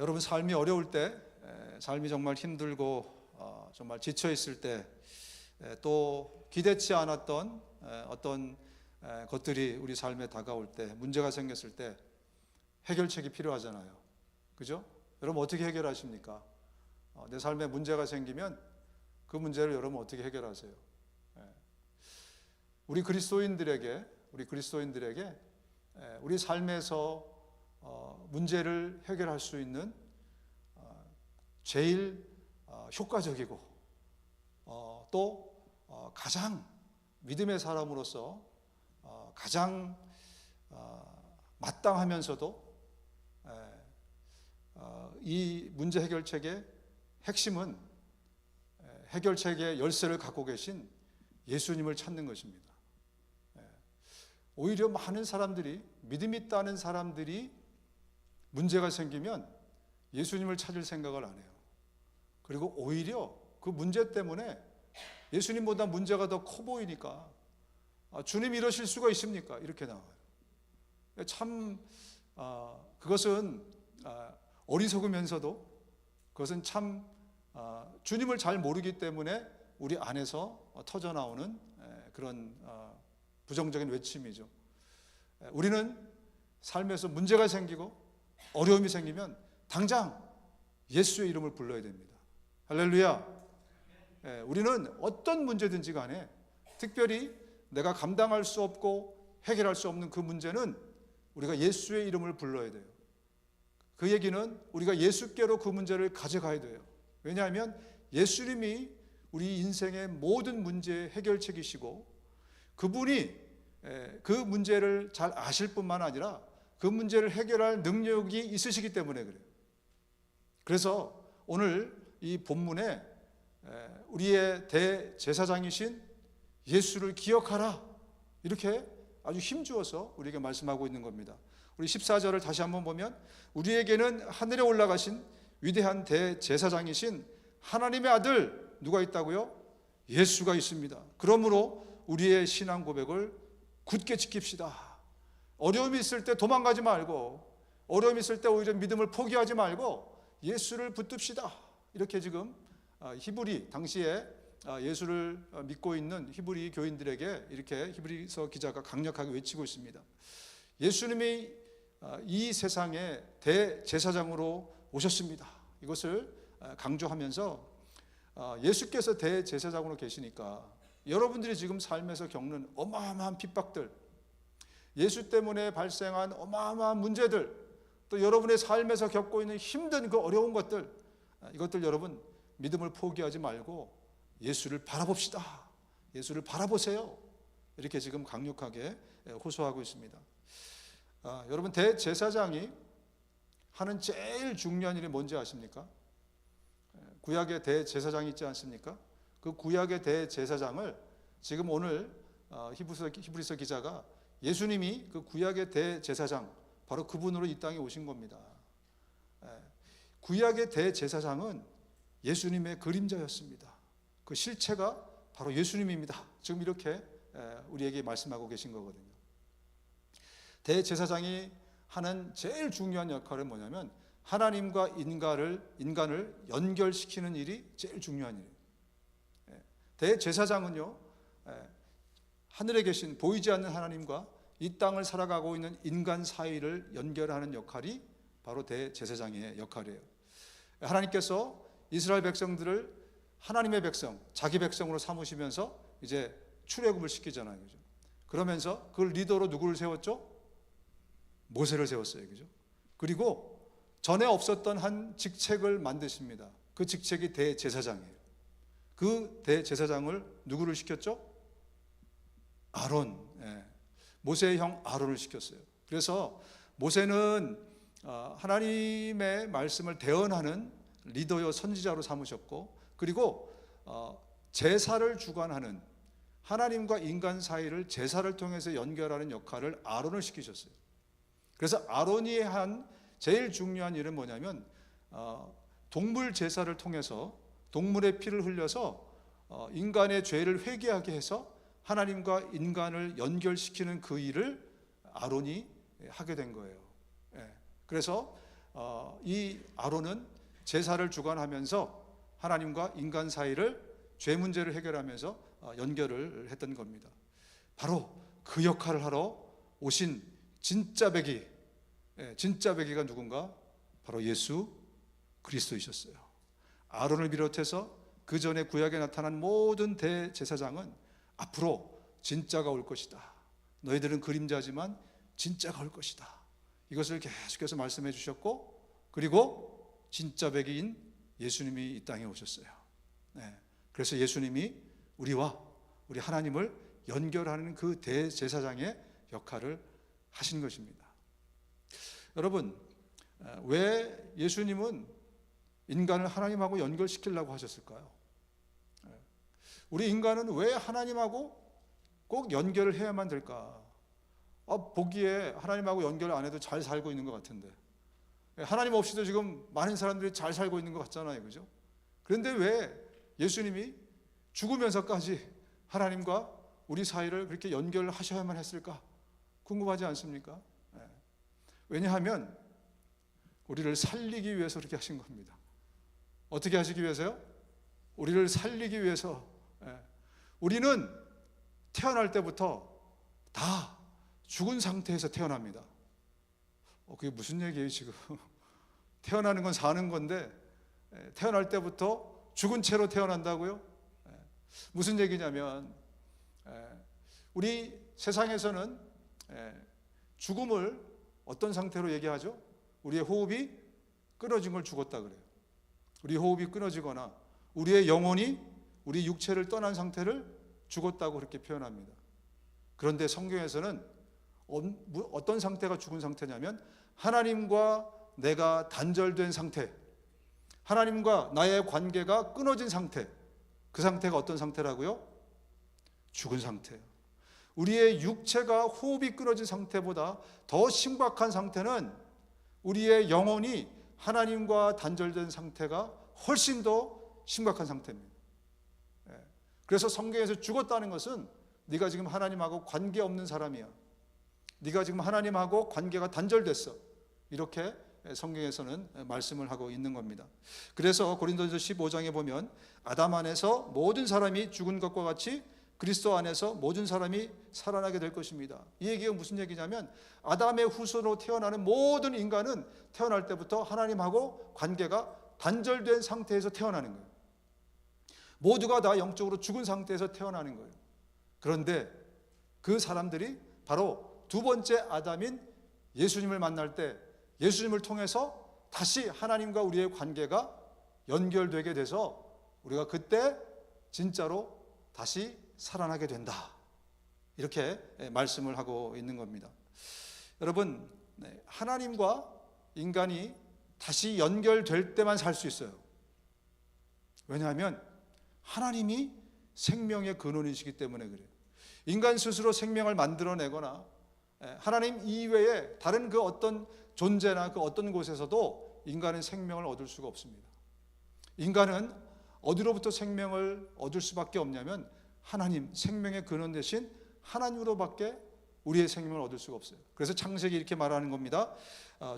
여러분 삶이 어려울 때, 삶이 정말 힘들고 정말 지쳐 있을 때, 또 기대치 않았던 어떤 것들이 우리 삶에 다가올 때, 문제가 생겼을 때 해결책이 필요하잖아요. 그죠? 여러분 어떻게 해결하십니까? 내 삶에 문제가 생기면 그 문제를 여러분 어떻게 해결하세요? 우리 그리스도인들에게 우리 삶에서 문제를 해결할 수 있는 제일 효과적이고 또 가장 믿음의 사람으로서 가장 마땅하면서도 이 문제 해결책의 핵심은 해결책의 열쇠를 갖고 계신 예수님을 찾는 것입니다. 오히려 많은 사람들이, 믿음 있다는 사람들이 문제가 생기면 예수님을 찾을 생각을 안 해요. 그리고 오히려 그 문제 때문에 예수님보다 문제가 더 커 보이니까 주님 이러실 수가 있습니까? 이렇게 나와요. 참 그것은 어리석으면서도 그것은 참 주님을 잘 모르기 때문에 우리 안에서 터져나오는 그런 부정적인 외침이죠. 우리는 삶에서 문제가 생기고 어려움이 생기면 당장 예수의 이름을 불러야 됩니다. 할렐루야. 우리는 어떤 문제든지 간에 특별히 내가 감당할 수 없고 해결할 수 없는 그 문제는 우리가 예수의 이름을 불러야 돼요. 그 얘기는 우리가 예수께로 그 문제를 가져가야 돼요. 왜냐하면 예수님이 우리 인생의 모든 문제의 해결책이시고 그분이 그 문제를 잘 아실 뿐만 아니라 그 문제를 해결할 능력이 있으시기 때문에 그래요. 그래서 오늘 이 본문에 우리의 대제사장이신 예수를 기억하라 이렇게 아주 힘주어서 우리에게 말씀하고 있는 겁니다. 우리 14절을 다시 한번 보면 우리에게는 하늘에 올라가신 위대한 대제사장이신 하나님의 아들 누가 있다고요? 예수가 있습니다. 그러므로 우리의 신앙 고백을 굳게 지킵시다. 어려움이 있을 때 도망가지 말고, 어려움이 있을 때 오히려 믿음을 포기하지 말고 예수를 붙듭시다. 이렇게 지금 히브리 당시에 예수를 믿고 있는 히브리 교인들에게 이렇게 히브리서 기자가 강력하게 외치고 있습니다. 예수님이 이 세상의 대제사장으로 오셨습니다. 이것을 강조하면서 예수께서 대제사장으로 계시니까 여러분들이 지금 삶에서 겪는 어마어마한 핍박들, 예수 때문에 발생한 어마어마한 문제들, 또 여러분의 삶에서 겪고 있는 힘든 그 어려운 것들, 이것들 여러분 믿음을 포기하지 말고 예수를 바라봅시다. 예수를 바라보세요. 이렇게 지금 강력하게 호소하고 있습니다. 여러분 대제사장이 하는 제일 중요한 일이 뭔지 아십니까? 구약의 대제사장이 있지 않습니까? 그 구약의 대제사장을 지금 오늘 히브리서 기자가 예수님이 그 구약의 대제사장 바로 그분으로 이 땅에 오신 겁니다. 구약의 대제사장은 예수님의 그림자였습니다. 그 실체가 바로 예수님입니다. 지금 이렇게 우리에게 말씀하고 계신 거거든요. 대제사장이 하는 제일 중요한 역할은 뭐냐면 하나님과 인간을 연결시키는 일이 제일 중요한 일이에요. 대제사장은요, 하늘에 계신 보이지 않는 하나님과 이 땅을 살아가고 있는 인간 사이를 연결하는 역할이 바로 대제사장의 역할이에요. 하나님께서 이스라엘 백성들을 하나님의 백성, 자기 백성으로 삼으시면서 이제 출애굽을 시키잖아요. 그죠? 그러면서 그 리더로 누구를 세웠죠? 모세를 세웠어요. 그죠? 그리고 전에 없었던 한 직책을 만드십니다. 그 직책이 대제사장이에요. 그 대제사장을 누구를 시켰죠? 아론. 모세의 형 아론을 시켰어요. 그래서 모세는 하나님의 말씀을 대언하는 리더요 선지자로 삼으셨고, 그리고 제사를 주관하는 하나님과 인간 사이를 제사를 통해서 연결하는 역할을 아론을 시키셨어요. 그래서 아론이 한 제일 중요한 일은 뭐냐면 동물 제사를 통해서 동물의 피를 흘려서 인간의 죄를 회개하게 해서 하나님과 인간을 연결시키는 그 일을 아론이 하게 된 거예요. 그래서 이 아론은 제사를 주관하면서 하나님과 인간 사이를 죄 문제를 해결하면서 연결을 했던 겁니다. 바로 그 역할을 하러 오신 진짜 베기가 누군가? 바로 예수 그리스도이셨어요. 아론을 비롯해서 그 전에 구약에 나타난 모든 대제사장은 앞으로 진짜가 올 것이다. 너희들은 그림자지만 진짜가 올 것이다. 이것을 계속해서 말씀해 주셨고, 그리고 진짜 베기인 예수님이 이 땅에 오셨어요. 그래서 예수님이 우리와 우리 하나님을 연결하는 그 대제사장의 역할을 하신 것입니다. 여러분, 왜 예수님은 인간을 하나님하고 연결시키려고 하셨을까요? 우리 인간은 왜 하나님하고 꼭 연결을 해야만 될까? 보기에 하나님하고 연결 안 해도 잘 살고 있는 것 같은데, 하나님 없이도 지금 많은 사람들이 잘 살고 있는 것 같잖아요, 그죠? 그런데 왜 예수님이 죽으면서까지 하나님과 우리 사이를 그렇게 연결하셔야만 했을까? 궁금하지 않습니까? 왜냐하면 우리를 살리기 위해서 그렇게 하신 겁니다. 어떻게 하시기 위해서요? 우리를 살리기 위해서. 우리는 태어날 때부터 다 죽은 상태에서 태어납니다. 그게 무슨 얘기예요 지금? 태어나는 건 사는 건데 태어날 때부터 죽은 채로 태어난다고요? 무슨 얘기냐면, 우리 세상에서는 죽음을 어떤 상태로 얘기하죠? 우리의 호흡이 끊어진 걸 죽었다 그래요. 우리 호흡이 끊어지거나 우리의 영혼이 우리 육체를 떠난 상태를 죽었다고 그렇게 표현합니다. 그런데 성경에서는 어떤 상태가 죽은 상태냐면, 하나님과 내가 단절된 상태, 하나님과 나의 관계가 끊어진 상태, 그 상태가 어떤 상태라고요? 죽은 상태예요. 우리의 육체가 호흡이 끊어진 상태보다 더 심각한 상태는 우리의 영혼이 하나님과 단절된 상태가 훨씬 더 심각한 상태입니다. 그래서 성경에서 죽었다는 것은 네가 지금 하나님하고 관계없는 사람이야, 네가 지금 하나님하고 관계가 단절됐어, 이렇게 성경에서는 말씀을 하고 있는 겁니다. 그래서 고린도전서 15장에 보면 아담 안에서 모든 사람이 죽은 것과 같이 그리스도 안에서 모든 사람이 살아나게 될 것입니다. 이 얘기가 무슨 얘기냐면, 아담의 후손으로 태어나는 모든 인간은 태어날 때부터 하나님하고 관계가 단절된 상태에서 태어나는 거예요. 모두가 다 영적으로 죽은 상태에서 태어나는 거예요. 그런데 그 사람들이 바로 두 번째 아담인 예수님을 만날 때, 예수님을 통해서 다시 하나님과 우리의 관계가 연결되게 돼서 우리가 그때 진짜로 다시 살아나게 된다, 이렇게 말씀을 하고 있는 겁니다. 여러분, 하나님과 인간이 다시 연결될 때만 살 수 있어요. 왜냐하면 하나님이 생명의 근원이시기 때문에 그래요. 인간 스스로 생명을 만들어내거나 하나님 이외에 다른 그 어떤 존재나 그 어떤 곳에서도 인간은 생명을 얻을 수가 없습니다. 인간은 어디로부터 생명을 얻을 수밖에 없냐면, 하나님, 생명의 근원 대신 하나님으로밖에 우리의 생명을 얻을 수가 없어요. 그래서 창세기 이렇게 말하는 겁니다.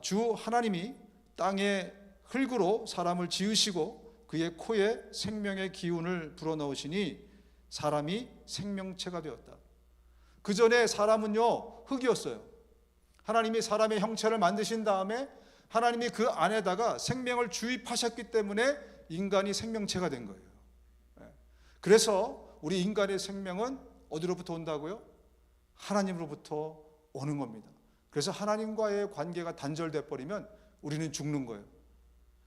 주 하나님이 땅의 흙으로 사람을 지으시고 그의 코에 생명의 기운을 불어넣으시니 사람이 생명체가 되었다. 그 전에 사람은요, 흙이었어요. 하나님이 사람의 형체를 만드신 다음에 하나님이 그 안에다가 생명을 주입하셨기 때문에 인간이 생명체가 된 거예요. 그래서 우리 인간의 생명은 어디로부터 온다고요? 하나님으로부터 오는 겁니다. 그래서 하나님과의 관계가 단절돼 버리면 우리는 죽는 거예요.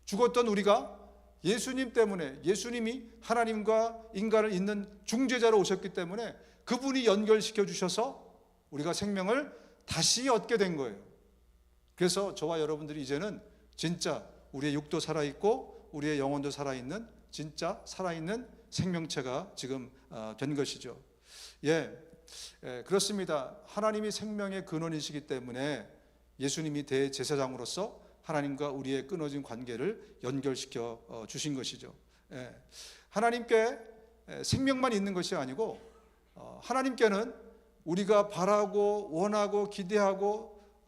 죽었던 우리가 예수님 때문에, 예수님이 하나님과 인간을 잇는 중재자로 오셨기 때문에 그분이 연결시켜 주셔서 우리가 생명을 다시 얻게 된 거예요. 그래서 저와 여러분들이 이제는 진짜 우리의 육도 살아있고 우리의 영혼도 살아있는, 진짜 살아있는 생명체가 지금 된 것이죠. 그렇습니다. 하나님이 생명의 근원이시기 때문에 예수님이 대제사장으로서 하나님과 우리의 끊어진 관계를 연결시켜 주신 것이죠. 하나님께 생명만 있는 것이 아니고 하나님께는 우리가 바라고 원하고 기대하고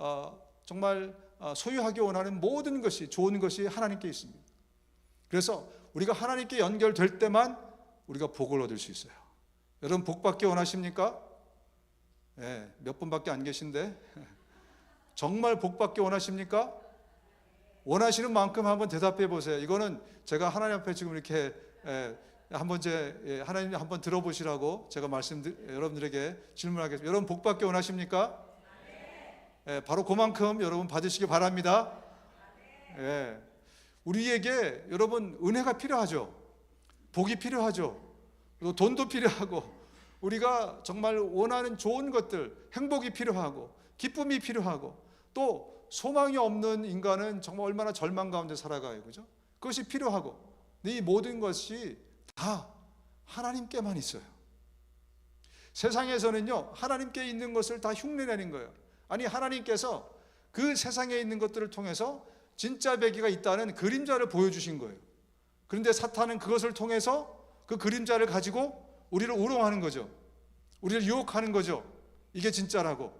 정말 소유하기 원하는 모든 것이, 좋은 것이 하나님께 있습니다. 그래서 우리가 하나님께 연결될 때만 우리가 복을 얻을 수 있어요. 여러분 복 받기 원하십니까? 네, 몇 분밖에 안 계신데 정말 복 받기 원하십니까? 원하시는 만큼 한번 대답해 보세요. 이거는 제가 하나님 앞에 지금 이렇게 한번 하나님 한번 들어보시라고 제가 여러분들에게 질문하겠습니다. 여러분 복 받기 원하십니까? 바로 그만큼 여러분 받으시기 바랍니다. 우리에게 여러분 은혜가 필요하죠. 복이 필요하죠. 또 돈도 필요하고 우리가 정말 원하는 좋은 것들, 행복이 필요하고 기쁨이 필요하고 또 소망이 없는 인간은 정말 얼마나 절망 가운데 살아가요. 그죠? 그것이 필요하고 이 모든 것이 다 하나님께만 있어요. 세상에서는요, 하나님께 있는 것을 다 흉내내는 거예요. 아니, 하나님께서 그 세상에 있는 것들을 통해서 진짜 배기가 있다는 그림자를 보여주신 거예요. 그런데 사탄은 그것을 통해서 그 그림자를 가지고 우리를 우롱하는 거죠. 우리를 유혹하는 거죠. 이게 진짜라고.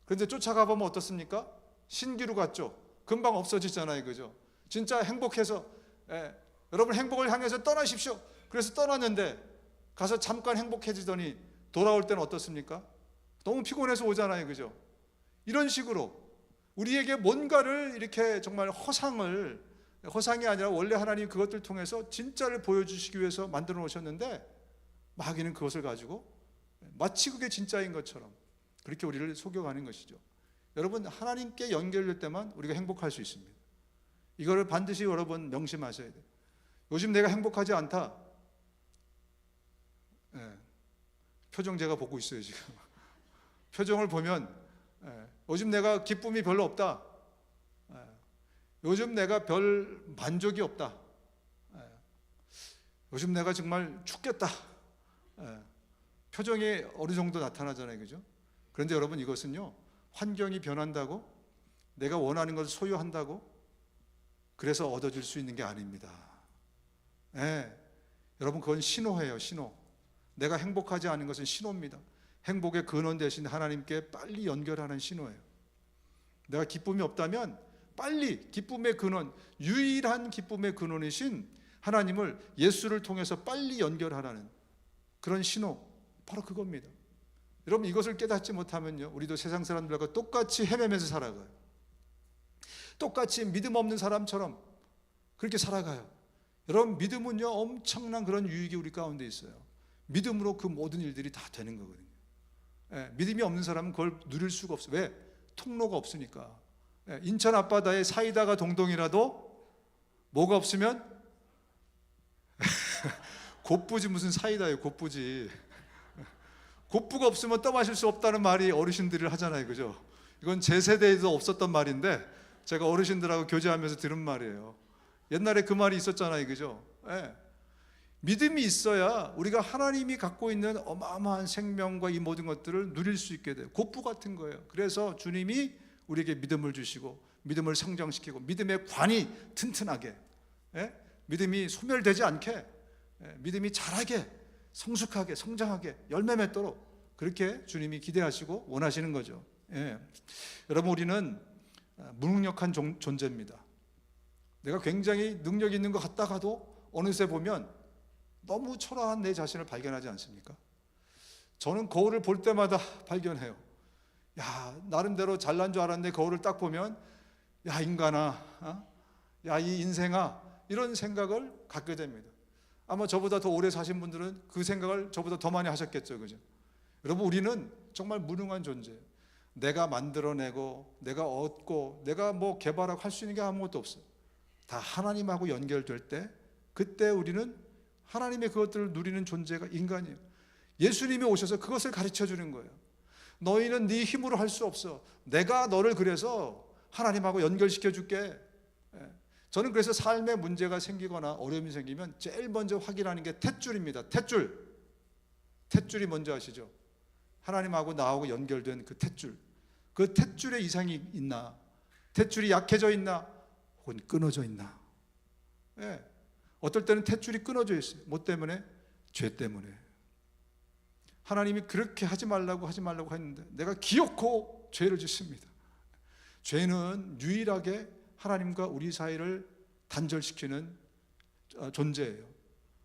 그런데 쫓아가 보면 어떻습니까? 신기루 같죠. 금방 없어지잖아요. 그죠? 진짜 행복해서 여러분 행복을 향해서 떠나십시오. 그래서 떠났는데 가서 잠깐 행복해지더니 돌아올 때는 어떻습니까? 너무 피곤해서 오잖아요. 그죠? 이런 식으로 우리에게 뭔가를 이렇게 정말 허상이 아니라 원래 하나님 그것들 통해서 진짜를 보여주시기 위해서 만들어 놓으셨는데 마귀는 그것을 가지고 마치 그게 진짜인 것처럼 그렇게 우리를 속여가는 것이죠. 여러분 하나님께 연결될 때만 우리가 행복할 수 있습니다. 이거를 반드시 여러분 명심하셔야 돼요. 요즘 내가 행복하지 않다. 표정 제가 보고 있어요 지금. 표정을 보면 요즘 내가 기쁨이 별로 없다. 요즘 내가 별 만족이 없다. 요즘 내가 정말 죽겠다. 표정이 어느 정도 나타나잖아요. 그죠? 그런데 여러분 이것은요, 환경이 변한다고 내가 원하는 것을 소유한다고 그래서 얻어질 수 있는 게 아닙니다. 여러분 그건 신호예요. 신호. 내가 행복하지 않은 것은 신호입니다. 행복의 근원 대신 하나님께 빨리 연결하는 신호예요. 내가 기쁨이 없다면 빨리 기쁨의 근원, 유일한 기쁨의 근원이신 하나님을, 예수를 통해서 빨리 연결하라는 그런 신호, 바로 그겁니다. 여러분 이것을 깨닫지 못하면요, 우리도 세상 사람들과 똑같이 헤매면서 살아가요. 똑같이 믿음 없는 사람처럼 그렇게 살아가요. 여러분 믿음은요, 엄청난 그런 유익이 우리 가운데 있어요. 믿음으로 그 모든 일들이 다 되는 거거든요. 믿음이 없는 사람은 그걸 누릴 수가 없어요. 왜? 통로가 없으니까. 인천 앞바다에 사이다가 동동이라도 뭐가 없으면 곱부지 무슨 사이다예요. 곱부지. 곱부가 없으면 떠마실 수 없다는 말이 어르신들이 하잖아요. 그죠? 이건 제 세대에도 없었던 말인데 제가 어르신들하고 교제하면서 들은 말이에요. 옛날에 그 말이 있었잖아요. 그죠? 믿음이 있어야 우리가 하나님이 갖고 있는 어마어마한 생명과 이 모든 것들을 누릴 수 있게 돼요. 곱부 같은 거예요. 그래서 주님이 우리에게 믿음을 주시고 믿음을 성장시키고 믿음의 관이 튼튼하게, 믿음이 소멸되지 않게, 믿음이 자라게, 성숙하게, 성장하게, 열매 맺도록 그렇게 주님이 기대하시고 원하시는 거죠. 여러분 우리는 무능력한 존재입니다. 내가 굉장히 능력 있는 것 같다가도 어느새 보면 너무 초라한 내 자신을 발견하지 않습니까? 저는 거울을 볼 때마다 발견해요. 야, 나름대로 잘난 줄 알았는데 거울을 딱 보면 야 인간아, 야 이 인생아, 이런 생각을 갖게 됩니다. 아마 저보다 더 오래 사신 분들은 그 생각을 저보다 더 많이 하셨겠죠. 그죠? 여러분 우리는 정말 무능한 존재예요. 내가 만들어내고 내가 얻고 내가 뭐 개발하고 할 수 있는 게 아무것도 없어요. 다 하나님하고 연결될 때 그때 우리는 하나님의 그것들을 누리는 존재가 인간이에요. 예수님이 오셔서 그것을 가르쳐 주는 거예요. 너희는 네 힘으로 할 수 없어. 내가 너를 그래서 하나님하고 연결시켜 줄게. 저는 그래서 삶에 문제가 생기거나 어려움이 생기면 제일 먼저 확인하는 게 탯줄입니다. 탯줄이 뭔지 아시죠? 하나님하고 나하고 연결된 그 탯줄. 그 탯줄에 이상이 있나? 탯줄이 약해져 있나? 혹은 끊어져 있나? 어떨 때는 탯줄이 끊어져 있어요. 뭐 때문에? 죄 때문에. 하나님이 그렇게 하지 말라고 했는데 내가 기어코 죄를 짓습니다. 죄는 유일하게 하나님과 우리 사이를 단절시키는 존재예요.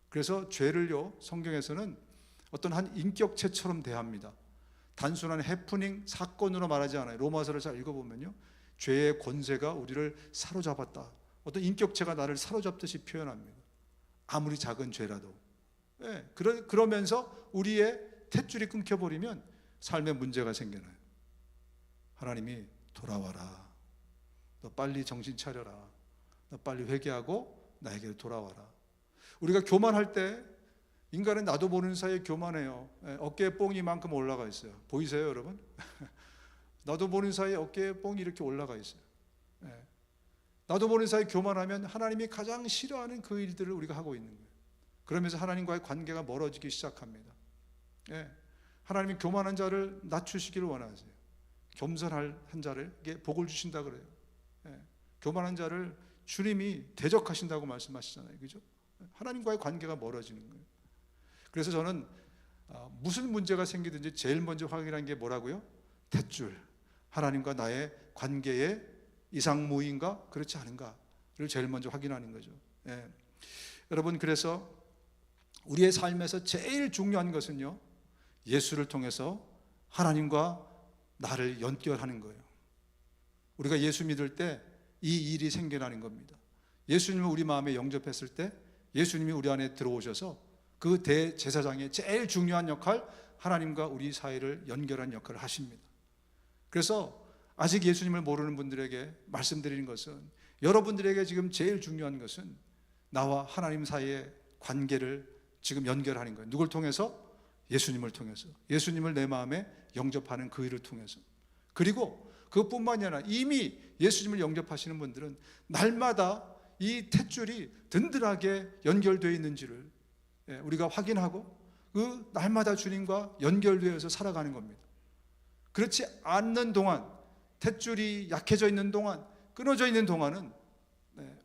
그래서 죄를요, 성경에서는 어떤 한 인격체처럼 대합니다. 단순한 해프닝, 사건으로 말하지 않아요. 로마서를 잘 읽어보면요, 죄의 권세가 우리를 사로잡았다, 어떤 인격체가 나를 사로잡듯이 표현합니다. 아무리 작은 죄라도. 그러면서 우리의 탯줄이 끊겨버리면 삶에 문제가 생겨나요. 하나님이 돌아와라, 너 빨리 정신 차려라, 너 빨리 회개하고 나에게 돌아와라. 우리가 교만할 때 인간은 나도 모르는 사이에 교만해요. 어깨에 뽕이 만큼 올라가 있어요. 보이세요, 여러분? 나도 모르는 사이에 어깨에 뽕이 이렇게 올라가 있어요. 나도 모르는 사이에 교만하면 하나님이 가장 싫어하는 그 일들을 우리가 하고 있는 거예요. 그러면서 하나님과의 관계가 멀어지기 시작합니다. 하나님이 교만한 자를 낮추시기를 원하세요. 겸손한 자에게 복을 주신다 그래요. 교만한 자를 주님이 대적하신다고 말씀하시잖아요. 그죠? 하나님과의 관계가 멀어지는 거예요. 그래서 저는 무슨 문제가 생기든지 제일 먼저 확인하는 게 뭐라고요? 탯줄. 하나님과 나의 관계의 이상무의인가 그렇지 않은가를 제일 먼저 확인하는 거죠. 여러분, 그래서 우리의 삶에서 제일 중요한 것은요, 예수를 통해서 하나님과 나를 연결하는 거예요. 우리가 예수 믿을 때 이 일이 생겨나는 겁니다. 예수님을 우리 마음에 영접했을 때 예수님이 우리 안에 들어오셔서 그 대제사장의 제일 중요한 역할, 하나님과 우리 사이를 연결한 역할을 하십니다. 그래서 아직 예수님을 모르는 분들에게 말씀드리는 것은, 여러분들에게 지금 제일 중요한 것은 나와 하나님 사이의 관계를 지금 연결하는 거예요. 누굴 통해서? 예수님을 통해서. 예수님을 내 마음에 영접하는 그 일을 통해서. 그리고 그것뿐만이 아니라 이미 예수님을 영접하시는 분들은 날마다 이 탯줄이 든든하게 연결되어 있는지를 우리가 확인하고 그 날마다 주님과 연결되어서 살아가는 겁니다. 그렇지 않는 동안, 탯줄이 약해져 있는 동안, 끊어져 있는 동안은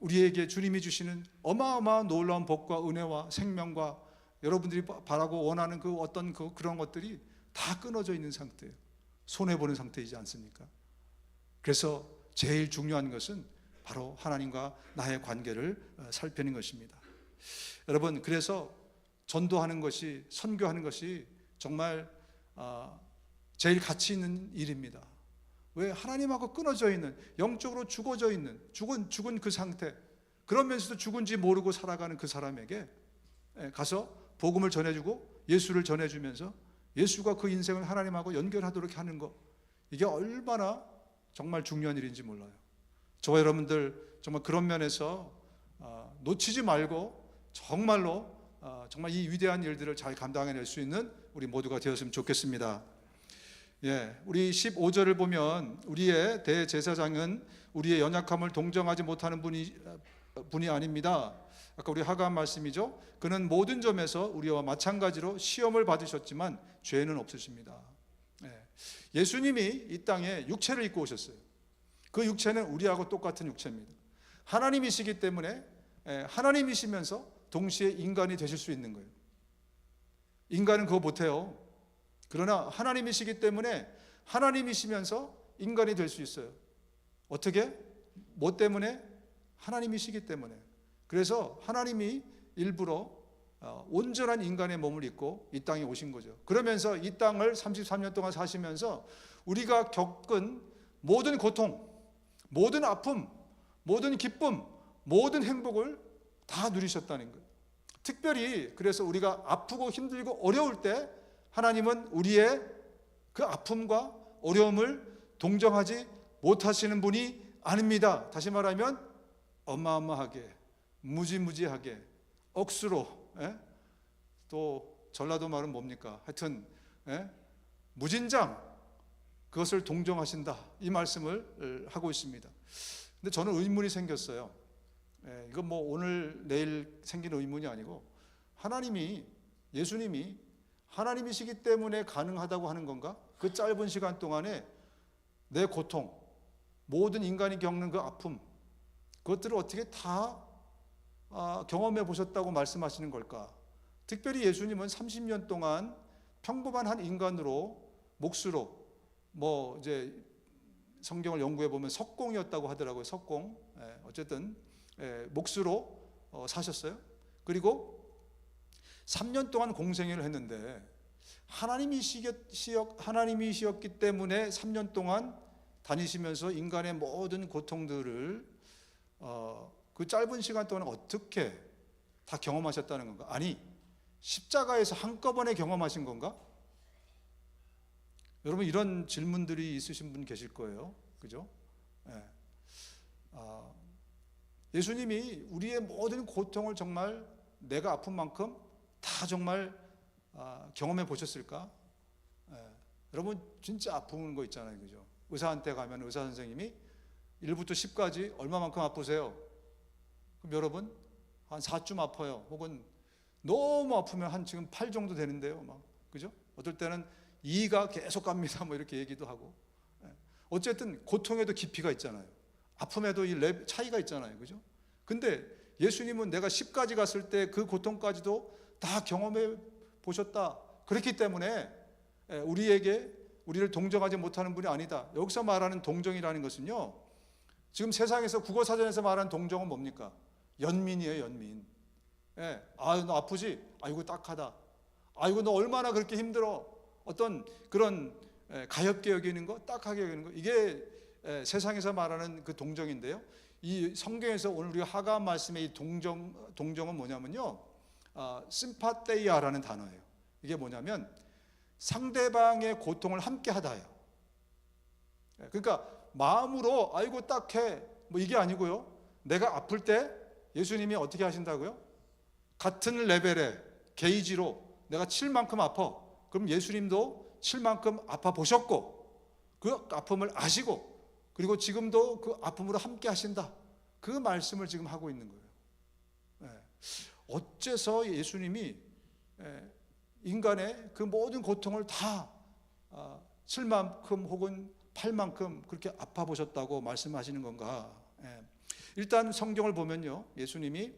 우리에게 주님이 주시는 어마어마한 놀라운 복과 은혜와 생명과 여러분들이 바라고 원하는 그 어떤 그런 것들이 다 끊어져 있는 상태예요. 손해보는 상태이지 않습니까? 그래서 제일 중요한 것은 바로 하나님과 나의 관계를 살피는 것입니다. 여러분, 그래서 전도하는 것이, 선교하는 것이 정말 제일 가치 있는 일입니다. 왜? 하나님하고 끊어져 있는, 영적으로 죽어져 있는, 죽은 그 상태, 그러면서도 죽은지 모르고 살아가는 그 사람에게 가서 복음을 전해주고 예수를 전해주면서 예수가 그 인생을 하나님하고 연결하도록 하는 것, 이게 얼마나 정말 중요한 일인지 몰라요. 저와 여러분들 정말 그런 면에서 놓치지 말고 정말로 정말 이 위대한 일들을 잘 감당해낼 수 있는 우리 모두가 되었으면 좋겠습니다. 우리 15절을 보면 우리의 대제사장은 우리의 연약함을 동정하지 못하는 분이 아닙니다. 아까 우리 하가한 말씀이죠. 그는 모든 점에서 우리와 마찬가지로 시험을 받으셨지만 죄는 없으십니다. 예수님이 이 땅에 육체를 입고 오셨어요. 그 육체는 우리하고 똑같은 육체입니다. 하나님이시기 때문에 하나님이시면서 동시에 인간이 되실 수 있는 거예요. 인간은 그거 못해요. 그러나 하나님이시기 때문에 하나님이시면서 인간이 될 수 있어요. 어떻게? 뭐 때문에? 하나님이시기 때문에. 그래서 하나님이 일부러 온전한 인간의 몸을 입고 이 땅에 오신 거죠. 그러면서 이 땅을 33년 동안 사시면서 우리가 겪은 모든 고통, 모든 아픔, 모든 기쁨, 모든 행복을 다 누리셨다는 거예요. 특별히 그래서 우리가 아프고 힘들고 어려울 때 하나님은 우리의 그 아픔과 어려움을 동정하지 못하시는 분이 아닙니다. 다시 말하면 어마어마하게, 무지무지하게, 억수로, 또 전라도 말은 뭡니까? 하여튼 무진장 그것을 동정하신다, 이 말씀을 하고 있습니다. 근데 저는 의문이 생겼어요. 이건 뭐 오늘 내일 생긴 의문이 아니고, 하나님이, 예수님이 하나님이시기 때문에 가능하다고 하는 건가? 그 짧은 시간 동안에 내 고통, 모든 인간이 겪는 그 아픔, 그것들을 어떻게 다 경험해 보셨다고 말씀하시는 걸까? 특별히 예수님은 30년 동안 평범한 한 인간으로, 몫으로, 뭐 이제 성경을 연구해 보면 석공이었다고 하더라고요. 석공. 어쨌든 몫으로 사셨어요. 그리고 3년 동안 공생애를 했는데 하나님이시였기 때문에 3년 동안 다니시면서 인간의 모든 고통들을 그 짧은 시간 동안 어떻게 다 경험하셨다는 건가? 아니, 십자가에서 한꺼번에 경험하신 건가? 여러분, 이런 질문들이 있으신 분 계실 거예요. 그죠? 예수님이 우리의 모든 고통을 정말 내가 아픈 만큼 다 정말 경험해 보셨을까? 여러분, 진짜 아픈 거 있잖아요. 그죠? 의사한테 가면 의사 선생님이 1부터 10까지 얼마만큼 아프세요? 그럼 여러분, 한 4쯤 아파요. 혹은 너무 아프면 한 지금 8 정도 되는데요. 막, 그죠? 어떨 때는 2가 계속 갑니다. 뭐 이렇게 얘기도 하고. 어쨌든 고통에도 깊이가 있잖아요. 아픔에도 이 차이가 있잖아요. 그죠? 근데 예수님은 내가 10까지 갔을 때 그 고통까지도 다 경험해 보셨다. 그렇기 때문에 우리를 동정하지 못하는 분이 아니다. 여기서 말하는 동정이라는 것은요, 지금 세상에서 국어사전에서 말하는 동정은 뭡니까? 연민이에요. 연민. 아유, 너 아프지? 아이고, 딱하다. 아이고, 너 얼마나 그렇게 힘들어. 어떤 그런 가엾게 여기는 거, 딱하게 여기는 거, 이게 세상에서 말하는 그 동정인데요. 이 성경에서 오늘 우리가 하가 말씀의 이 동정은 뭐냐면요, 심파테이아라는 단어예요. 이게 뭐냐면 상대방의 고통을 함께 하다예요. 그러니까 마음으로 아이고 딱해 뭐 이게 아니고요, 내가 아플 때 예수님이 어떻게 하신다고요? 같은 레벨의 게이지로 내가 칠 만큼 아파. 그럼 예수님도 칠 만큼 아파 보셨고 그 아픔을 아시고 그리고 지금도 그 아픔으로 함께 하신다. 그 말씀을 지금 하고 있는 거예요. 어째서 예수님이 인간의 그 모든 고통을 다 칠 만큼 혹은 팔 만큼 그렇게 아파 보셨다고 말씀하시는 건가? 일단 성경을 보면요, 예수님이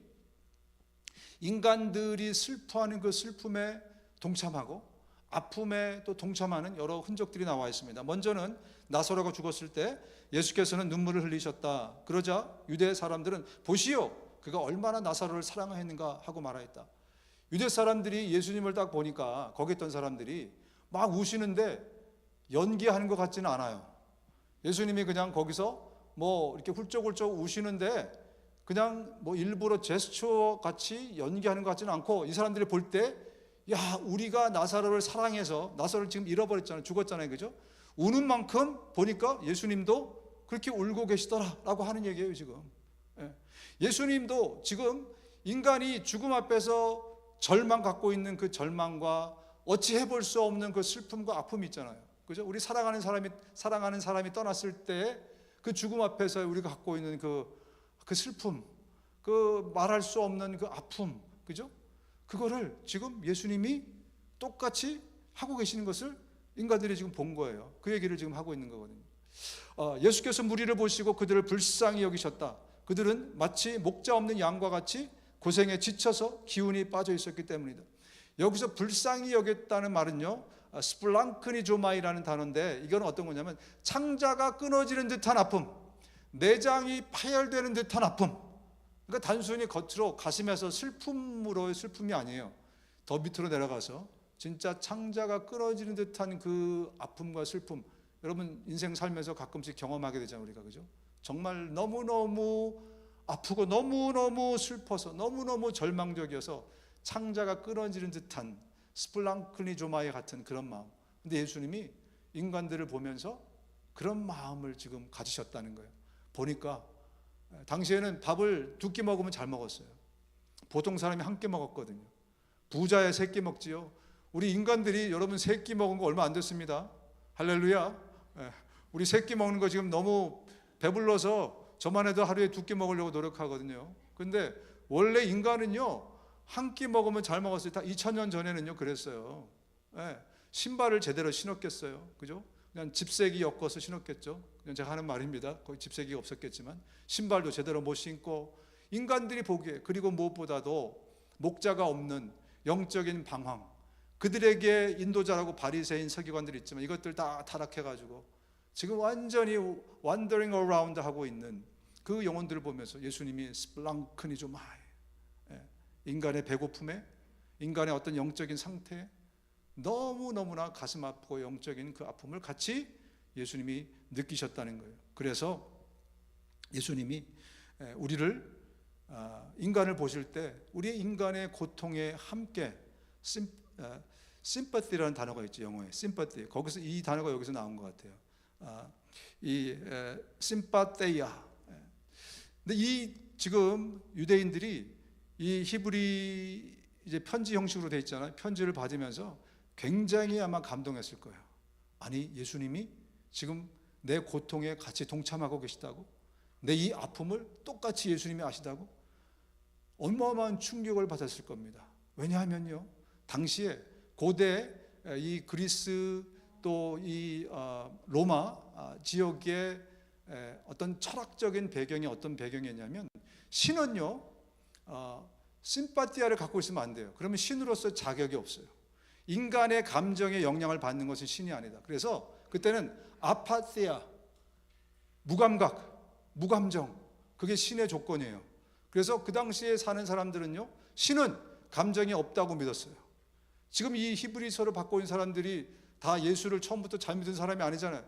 인간들이 슬퍼하는 그 슬픔에 동참하고 아픔에 또 동참하는 여러 흔적들이 나와 있습니다. 먼저는 나사로가 죽었을 때 예수께서는 눈물을 흘리셨다. 그러자 유대 사람들은 보시오, 그가 얼마나 나사로를 사랑했는가 하고 말하였다. 유대 사람들이 예수님을 딱 보니까 거기 있던 사람들이 막 우시는데 연기하는 것 같지는 않아요. 예수님이 그냥 거기서 뭐 이렇게 훌쩍훌쩍 우시는데 그냥 뭐 일부러 제스처 같이 연기하는 것 같지는 않고, 이 사람들이 볼 때 야, 우리가 나사로를 사랑해서, 나사로를 지금 잃어버렸잖아요. 죽었잖아요. 그죠? 우는 만큼 보니까 예수님도 그렇게 울고 계시더라 라고 하는 얘기예요. 지금 예수님도 지금 인간이 죽음 앞에서 절망 갖고 있는 그 절망과 어찌 해볼 수 없는 그 슬픔과 아픔이 있잖아요. 그죠? 우리 사랑하는 사람이 떠났을 때 그 죽음 앞에서 우리가 갖고 있는 그 슬픔, 그 말할 수 없는 그 아픔, 그죠? 그거를 지금 예수님이 똑같이 하고 계시는 것을 인간들이 지금 본 거예요. 그 얘기를 지금 하고 있는 거거든요. 예수께서 무리를 보시고 그들을 불쌍히 여기셨다. 그들은 마치 목자 없는 양과 같이 고생에 지쳐서 기운이 빠져 있었기 때문이다. 여기서 불쌍히 여겼다는 말은요, 스플랑크니조마이라는 단어인데, 이건 어떤 거냐면 창자가 끊어지는 듯한 아픔, 내장이 파열되는 듯한 아픔. 그러니까 단순히 겉으로 가슴에서 슬픔으로의 슬픔이 아니에요. 더 밑으로 내려가서 진짜 창자가 끊어지는 듯한 그 아픔과 슬픔, 여러분 인생 살면서 가끔씩 경험하게 되잖아요. 우리가, 그죠? 정말 너무너무 아프고 너무너무 슬퍼서 너무너무 절망적이어서 창자가 끊어지는 듯한 스플랑크니조마이 같은 그런 마음. 근데 예수님이 인간들을 보면서 그런 마음을 지금 가지셨다는 거예요. 보니까 당시에는 밥을 2끼 먹으면 잘 먹었어요. 보통 사람이 1끼 먹었거든요. 부자야 3끼 먹지요. 우리 인간들이 여러분 3끼 먹은 거 얼마 안 됐습니다. 할렐루야. 우리 3끼 먹는 거 지금 너무 배불러서 저만 해도 하루에 2끼 먹으려고 노력하거든요. 근데 원래 인간은요, 1끼 먹으면 잘 먹었어요. 다 2000년 전에는요 그랬어요. 신발을 제대로 신었겠어요. 그죠? 그냥 집세기 엮어서 신었겠죠. 그냥 제가 하는 말입니다. 거기 집세기가 없었겠지만 신발도 제대로 못 신고, 인간들이 보기에, 그리고 무엇보다도 목자가 없는 영적인 방황, 그들에게 인도자라고 바리새인 서기관들이 있지만 이것들 다 타락해가지고 지금 완전히 wandering around 하고 있는 그 영혼들을 보면서 예수님이 스플랑크니조마이, 인간의 배고픔에, 인간의 어떤 영적인 상태에 너무너무나 가슴 아프고 영적인 그 아픔을 같이 예수님이 느끼셨다는 거예요. 그래서 예수님이 우리를, 인간을 보실 때 우리의 인간의 고통에 함께 sympathy라는 단어가 있죠. 영어에 sympathy. 거기서 이 단어가 여기서 나온 것 같아요. 이 sympatheia. 근데 이 지금 유대인들이 이 히브리 이제 편지 형식으로 돼 있잖아요. 편지를 받으면서 굉장히 아마 감동했을 거예요. 아니, 예수님이 지금 내 고통에 같이 동참하고 계시다고? 내 이 아픔을 똑같이 예수님이 아시다고? 어마어마한 충격을 받았을 겁니다. 왜냐하면요, 당시에 고대 이 그리스 또 이 로마 지역의 어떤 철학적인 배경이 어떤 배경이었냐면, 신은요 심파티아를 갖고 있으면 안 돼요. 그러면 신으로서 자격이 없어요. 인간의 감정에 영향을 받는 것은 신이 아니다. 그래서 그때는 아파티아, 무감각, 무감정, 그게 신의 조건이에요. 그래서 그 당시에 사는 사람들은요, 신은 감정이 없다고 믿었어요. 지금 이 히브리서를 받고 있는 사람들이 다 예수를 처음부터 잘 믿은 사람이 아니잖아요.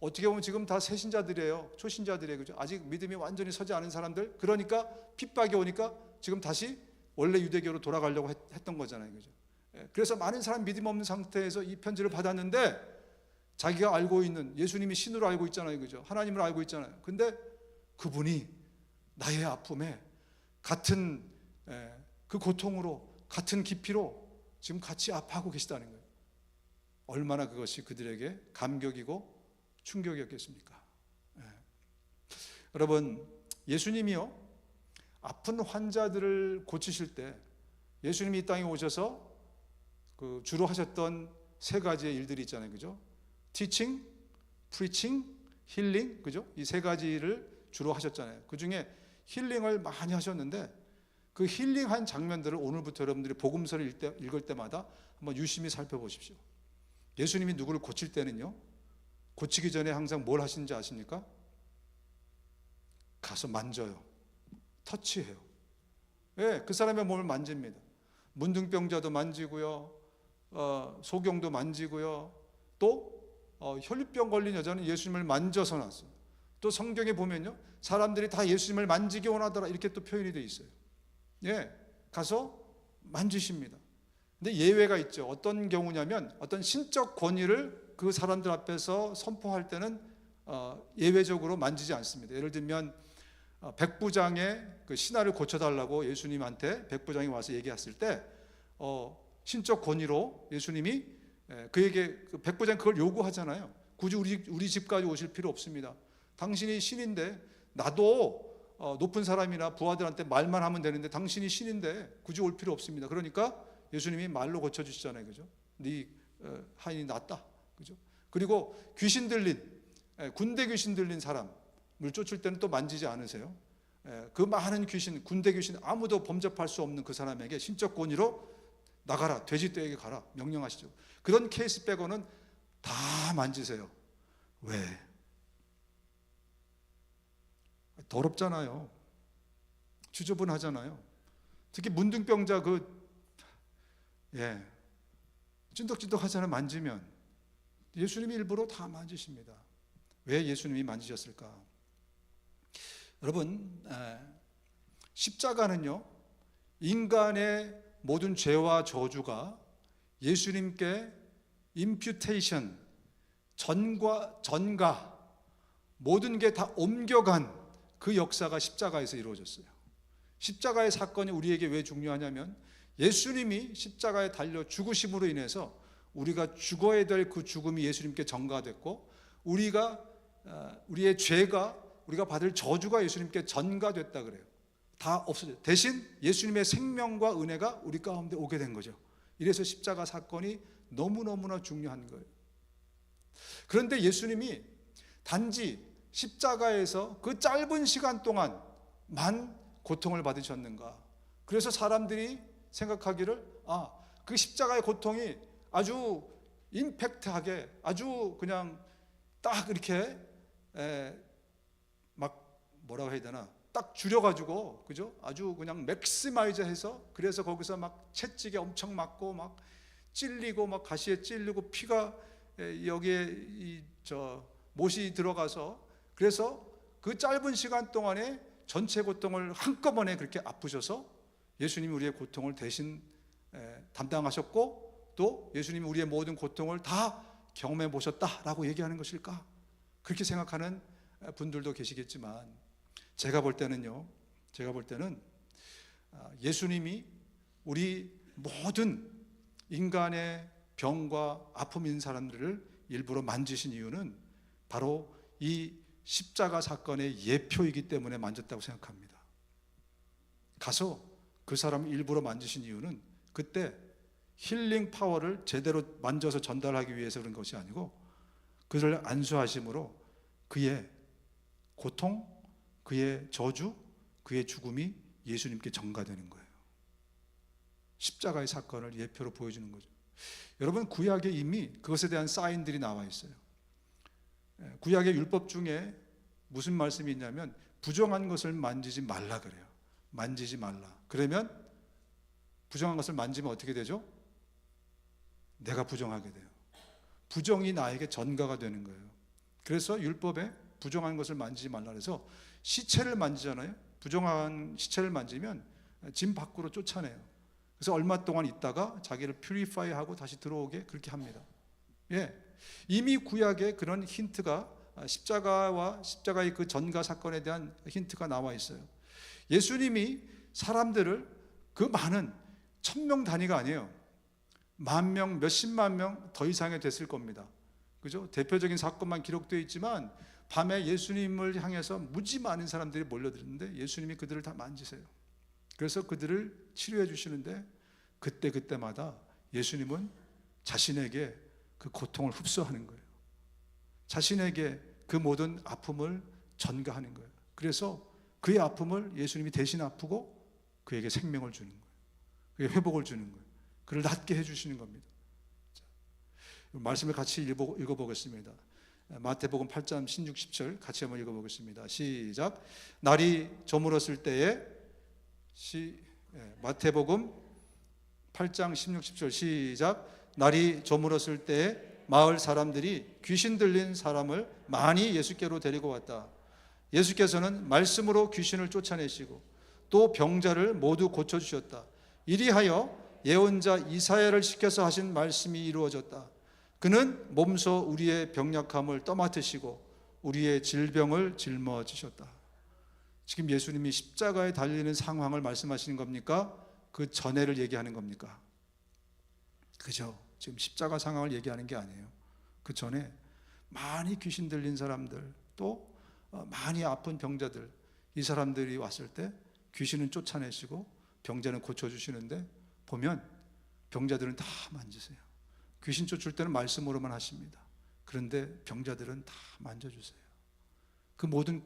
어떻게 보면 지금 다 새신자들이에요. 초신자들이에요. 그죠? 아직 믿음이 완전히 서지 않은 사람들. 그러니까 핍박이 오니까 지금 다시 원래 유대교로 돌아가려고 했던 거잖아요. 그죠? 그래서 많은 사람 믿음 없는 상태에서 이 편지를 받았는데, 자기가 알고 있는 예수님이 신으로 알고 있잖아요. 그죠? 하나님을 알고 있잖아요. 근데 그분이 나의 아픔에 같은 그 고통으로, 같은 깊이로 지금 같이 아파하고 계시다는 거예요. 얼마나 그것이 그들에게 감격이고 충격이었겠습니까? 여러분, 예수님이요 아픈 환자들을 고치실 때 예수님이 이 땅에 오셔서 그 주로 하셨던 세 가지의 일들이 있잖아요. 그죠? teaching, preaching, healing, 그죠? 이 세 가지를 주로 하셨잖아요. 그 중에 힐링을 많이 하셨는데, 그 힐링한 장면들을 오늘부터 여러분들이 복음서를 읽을 때마다 한번 유심히 살펴보십시오. 예수님이 누구를 고칠 때는요, 고치기 전에 항상 뭘 하시는지 아십니까? 가서 만져요. 터치해요. 예, 그 사람의 몸을 만집니다. 문둥병자도 만지고요, 소경도 만지고요, 또 혈류병 걸린 여자는 예수님을 만져서 났어요. 또 성경에 보면요, 사람들이 다 예수님을 만지기 원하더라, 이렇게 또 표현이 되어 있어요. 예, 가서 만지십니다. 근데 예외가 있죠. 어떤 경우냐면, 어떤 신적 권위를 그 사람들 앞에서 선포할 때는 예외적으로 만지지 않습니다. 예를 들면 백부장의 그 신하를 고쳐달라고 예수님한테 백부장이 와서 얘기했을 때 신적 권위로 예수님이 그에게, 그 백부장 그걸 요구하잖아요. 굳이 우리 집까지 오실 필요 없습니다. 당신이 신인데, 나도 높은 사람이나 부하들한테 말만 하면 되는데 당신이 신인데 굳이 올 필요 없습니다. 그러니까 예수님이 말로 고쳐주시잖아요. 그죠? 네 하인이 낫다. 그죠? 그리고 귀신 들린, 군대 귀신 들린 사람을 쫓을 때는 또 만지지 않으세요? 그 많은 귀신, 군대 귀신, 아무도 범접할 수 없는 그 사람에게 신적 권위로 나가라, 돼지떼에게 가라 명령하시죠. 그런 케이스 빼고는 다 만지세요. 왜? 더럽잖아요. 지저분하잖아요. 특히 문둥병자 찐덕찐덕 하잖아요. 만지면 예수님이 일부러 다 만지십니다. 왜 예수님이 만지셨을까? 여러분, 십자가는요, 인간의 모든 죄와 저주가 예수님께 임퓨테이션, 전가, 모든 게 다 옮겨간 그 역사가 십자가에서 이루어졌어요. 십자가의 사건이 우리에게 왜 중요하냐면, 예수님이 십자가에 달려 죽으심으로 인해서 우리가 죽어야 될 그 죽음이 예수님께 전가됐고, 우리의 죄가, 우리가 받을 저주가 예수님께 전가됐다 그래요. 다 없어져요. 대신 예수님의 생명과 은혜가 우리 가운데 오게 된 거죠. 이래서 십자가 사건이 너무너무나 중요한 거예요. 그런데 예수님이 단지 십자가에서 그 짧은 시간 동안만 고통을 받으셨는가? 그래서 사람들이 생각하기를, 그 십자가의 고통이 아주 임팩트하게, 아주 그냥 딱 이렇게 막 뭐라고 해야 되나, 딱 줄여가지고, 그죠? 아주 그냥 맥시마이저해서, 그래서 거기서 막 채찍에 엄청 맞고 막 찔리고 막 가시에 찔리고 피가 여기에 못이 들어가서, 그래서 그 짧은 시간 동안에 전체 고통을 한꺼번에 그렇게 아프셔서 예수님이 우리의 고통을 대신 담당하셨고, 또 예수님이 우리의 모든 고통을 다 경험해 보셨다라고 얘기하는 것일까? 그렇게 생각하는 분들도 계시겠지만, 제가 볼 때는 예수님이 우리 모든 인간의 병과 아픔인 사람들을 일부러 만지신 이유는 바로 이 십자가 사건의 예표이기 때문에 만졌다고 생각합니다. 가서 그 사람을 일부러 만지신 이유는 그때 힐링 파워를 제대로 만져서 전달하기 위해서 그런 것이 아니고, 그를 안수하심으로 그의 고통, 그의 저주, 그의 죽음이 예수님께 전가되는 거예요. 십자가의 사건을 예표로 보여주는 거죠. 여러분, 구약에 이미 그것에 대한 사인들이 나와 있어요. 구약의 율법 중에 무슨 말씀이 있냐면, 부정한 것을 만지지 말라 그래요. 만지지 말라. 그러면 부정한 것을 만지면 어떻게 되죠? 내가 부정하게 돼요. 부정이 나에게 전가가 되는 거예요. 그래서 율법에 부정한 것을 만지지 말라 그래서 시체를 만지잖아요. 부정한 시체를 만지면 집 밖으로 쫓아내요. 그래서 얼마 동안 있다가 자기를 퓨리파이하고 다시 들어오게 그렇게 합니다. 이미 구약에 그런 힌트가, 십자가와 십자가의 그 전가 사건에 대한 힌트가 나와 있어요. 예수님이 사람들을, 그 많은 1000명 단위가 아니에요. 10,000명, 몇십만 명 더 이상이 됐을 겁니다. 그죠? 대표적인 사건만 기록되어 있지만 밤에 예수님을 향해서 무지 많은 사람들이 몰려들었는데 예수님이 그들을 다 만지세요. 그래서 그들을 치료해 주시는데, 그때마다 예수님은 자신에게 그 고통을 흡수하는 거예요. 자신에게 그 모든 아픔을 전가하는 거예요. 그래서 그의 아픔을 예수님이 대신 아프고 그에게 생명을 주는 거예요. 그에게 회복을 주는 거예요. 그를 낫게 해주시는 겁니다. 자, 말씀을 같이 읽어보겠습니다. 마태복음 8장 16, 17 같이 한번 읽어보겠습니다. 시작. 날이 저물었을 때에 마태복음 8장 16, 17 시작. 날이 저물었을 때에 마을 사람들이 귀신 들린 사람을 많이 예수께로 데리고 왔다. 예수께서는 말씀으로 귀신을 쫓아내시고 또 병자를 모두 고쳐주셨다. 이리하여 예언자 이사야를 시켜서 하신 말씀이 이루어졌다. 그는 몸소 우리의 병약함을 떠맡으시고 우리의 질병을 짊어지셨다. 지금 예수님이 십자가에 달리는 상황을 말씀하시는 겁니까? 그 전에를 얘기하는 겁니까? 그죠? 지금 십자가 상황을 얘기하는 게 아니에요. 그 전에 많이 귀신 들린 사람들, 또 많이 아픈 병자들, 이 사람들이 왔을 때 귀신은 쫓아내시고 병자는 고쳐주시는데, 보면 병자들은 다 만지세요. 귀신 쫓을 때는 말씀으로만 하십니다. 그런데 병자들은 다 만져주세요. 그 모든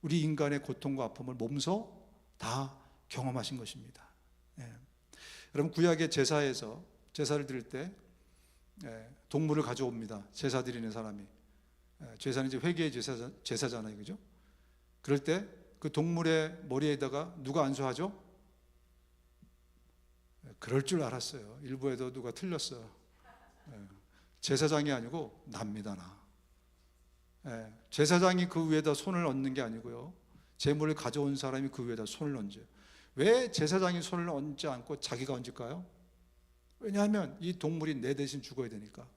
우리 인간의 고통과 아픔을 몸소 다 경험하신 것입니다. 여러분, 구약의 제사에서 제사를 드릴 때 동물을 가져옵니다. 제사 드리는 사람이. 제사는 이제 회개의 제사잖아요, 그죠? 그럴 때 그 동물의 머리에다가 누가 안수하죠? 그럴 줄 알았어요. 일부에도 누가 틀렸어요. 제사장이 아니고 납니다, 나. 제사장이 그 위에다 손을 얹는 게 아니고요, 제물을 가져온 사람이 그 위에다 손을 얹어요. 왜 제사장이 손을 얹지 않고 자기가 얹을까요? 왜냐하면 이 동물이 내 대신 죽어야 되니까.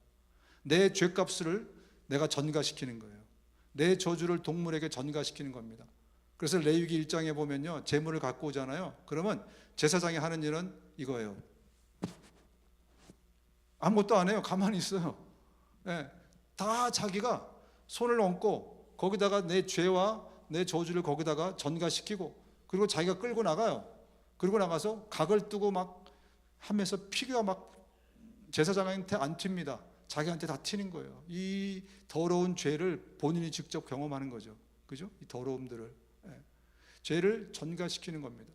내 죄값을 내가 전가시키는 거예요. 내 저주를 동물에게 전가시키는 겁니다. 그래서 레위기 1장에 보면요, 제물을 갖고 오잖아요. 그러면 제사장이 하는 일은 이거예요. 아무것도 안 해요. 가만히 있어요. 다 자기가 손을 얹고 거기다가 내 죄와 내 저주를 거기다가 전가시키고, 그리고 자기가 끌고 나가요. 그리고 나가서 각을 뜨고 막 하면서 피가 막 제사장한테 안 튑니다. 자기한테 다 튀는 거예요. 이 더러운 죄를 본인이 직접 경험하는 거죠. 그죠? 이 더러움들을, 죄를 전가시키는 겁니다.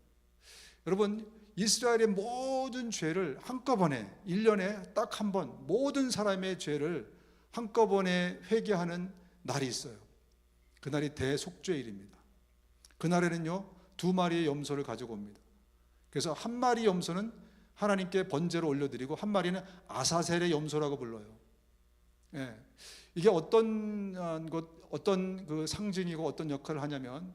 여러분, 이스라엘의 모든 죄를 한꺼번에 1년에 딱 한 번 모든 사람의 죄를 한꺼번에 회개하는 날이 있어요. 그날이 대속죄일입니다. 그날에는요 2마리의 염소를 가지고 옵니다. 그래서 한 마리 염소는 하나님께 번제로 올려드리고 한 마리는 아사셀의 염소라고 불러요. 예, 이게 어떤 그 상징이고 어떤 역할을 하냐면,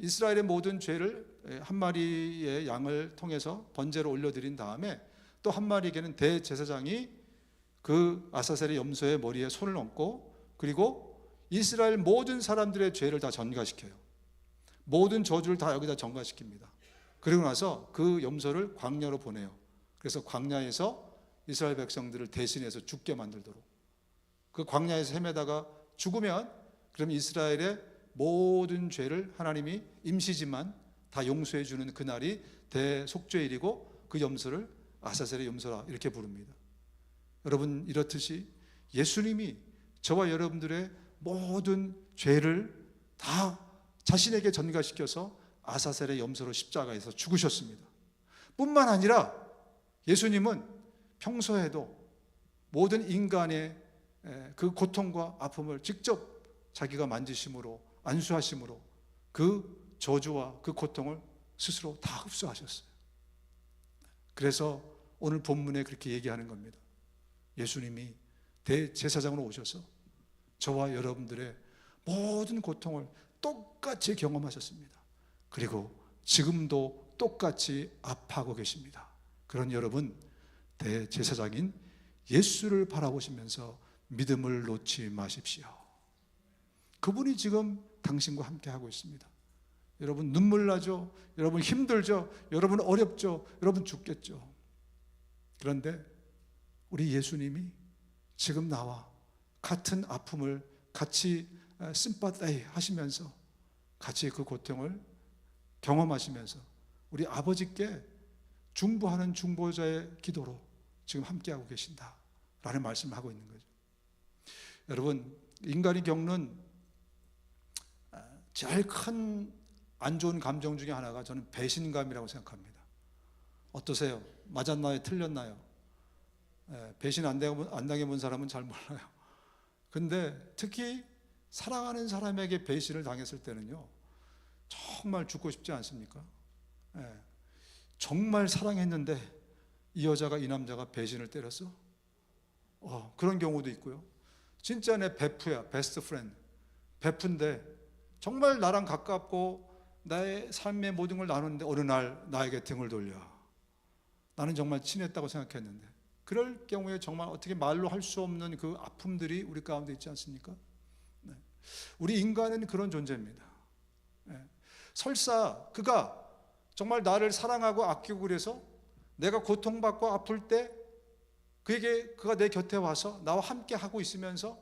이스라엘의 모든 죄를 한 마리의 양을 통해서 번제로 올려드린 다음에 또 한 마리에게는 대제사장이 그 아사셀의 염소의 머리에 손을 얹고, 그리고 이스라엘 모든 사람들의 죄를 다 전가시켜요. 모든 저주를 다 여기다 전가시킵니다. 그리고 나서 그 염소를 광야로 보내요. 그래서 광야에서 이스라엘 백성들을 대신해서 죽게 만들도록, 그 광야에서 헤매다가 죽으면 그럼 이스라엘의 모든 죄를 하나님이 임시지만 다 용서해 주는 그날이 대속죄일이고, 그 염소를 아사셀의 염소라 이렇게 부릅니다. 여러분, 이렇듯이 예수님이 저와 여러분들의 모든 죄를 다 자신에게 전가시켜서 아사셀의 염소로 십자가에서 죽으셨습니다. 뿐만 아니라 예수님은 평소에도 모든 인간의 그 고통과 아픔을 직접 자기가 만지심으로, 안수하심으로 그 저주와 그 고통을 스스로 다 흡수하셨어요. 그래서 오늘 본문에 그렇게 얘기하는 겁니다. 예수님이 대제사장으로 오셔서 저와 여러분들의 모든 고통을 똑같이 경험하셨습니다. 그리고 지금도 똑같이 아파하고 계십니다. 그런 여러분, 대제사장인 예수를 바라보시면서 믿음을 놓지 마십시오. 그분이 지금 당신과 함께 하고 있습니다. 여러분 눈물 나죠? 여러분 힘들죠? 여러분 어렵죠? 여러분 죽겠죠? 그런데 우리 예수님이 지금 나와 같은 아픔을 같이 심파티 하시면서 같이 그 고통을 경험하시면서 우리 아버지께 중보하는 중보자의 기도로 지금 함께하고 계신다라는 말씀을 하고 있는 거죠. 여러분, 인간이 겪는 제일 큰 안 좋은 감정 중에 하나가 저는 배신감이라고 생각합니다. 어떠세요? 맞았나요? 틀렸나요? 배신 안 당해본 사람은 잘 몰라요. 근데 특히 사랑하는 사람에게 배신을 당했을 때는요, 정말 죽고 싶지 않습니까? 정말 사랑했는데 이 여자가, 이 남자가 배신을 때렸어? 그런 경우도 있고요. 진짜 내 베프야, 베스트 프렌드, 베프인데 정말 나랑 가깝고 나의 삶의 모든 걸 나누는데 어느 날 나에게 등을 돌려. 나는 정말 친했다고 생각했는데. 그럴 경우에 정말 어떻게 말로 할 수 없는 그 아픔들이 우리 가운데 있지 않습니까? 우리 인간은 그런 존재입니다. 설사 그가 정말 나를 사랑하고 아끼고 그래서 내가 고통받고 아플 때 그가 내 곁에 와서 나와 함께 하고 있으면서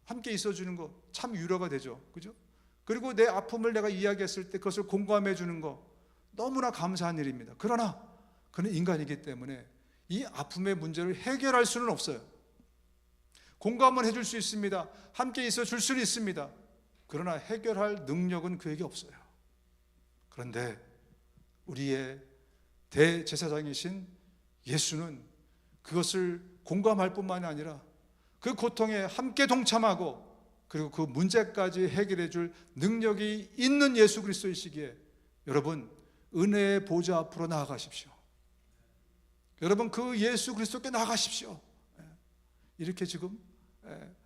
함께 있어주는 거 참 위로가 되죠. 그죠? 그리고 내 아픔을 내가 이야기했을 때 그것을 공감해 주는 거 너무나 감사한 일입니다. 그러나 그는 인간이기 때문에 이 아픔의 문제를 해결할 수는 없어요. 공감은 해줄 수 있습니다. 함께 있어 줄 수는 있습니다. 그러나 해결할 능력은 그에게 없어요. 그런데 우리의 대제사장이신 예수는 그것을 공감할 뿐만이 아니라 그 고통에 함께 동참하고 그리고 그 문제까지 해결해 줄 능력이 있는 예수 그리스도이시기에 여러분, 은혜의 보좌 앞으로 나아가십시오. 여러분, 그 예수 그리스도께 나아가십시오. 이렇게 지금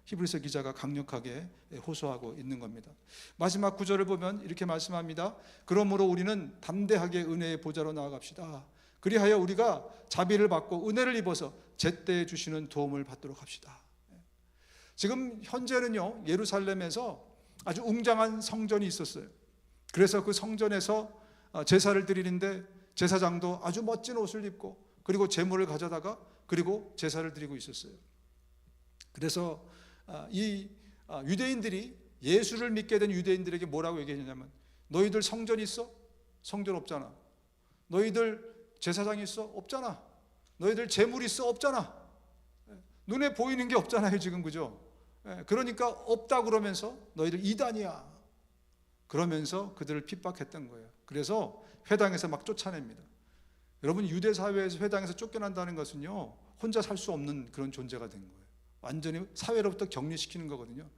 히브리서 기자가 강력하게 호소하고 있는 겁니다. 마지막 구절을 보면 이렇게 말씀합니다. 그러므로 우리는 담대하게 은혜의 보좌로 나아갑시다. 그리하여 우리가 자비를 받고 은혜를 입어서 제때 주시는 도움을 받도록 합시다. 지금 현재는요, 예루살렘에서 아주 웅장한 성전이 있었어요. 그래서 그 성전에서 제사를 드리는데 제사장도 아주 멋진 옷을 입고 그리고 제물을 가져다가 그리고 제사를 드리고 있었어요. 그래서 이 유대인들이, 예수를 믿게 된 유대인들에게 뭐라고 얘기했냐면, 너희들 성전 있어? 성전 없잖아. 너희들 제사장 있어? 없잖아. 너희들 제물 있어? 없잖아. 눈에 보이는 게 없잖아요 지금, 그죠? 그러니까 없다 그러면서 너희들 이단이야 그러면서 그들을 핍박했던 거예요. 그래서 회당에서 막 쫓아냅니다. 여러분, 유대 사회에서 회당에서 쫓겨난다는 것은요, 혼자 살 수 없는 그런 존재가 된 거예요. 완전히 사회로부터 격리시키는 거거든요.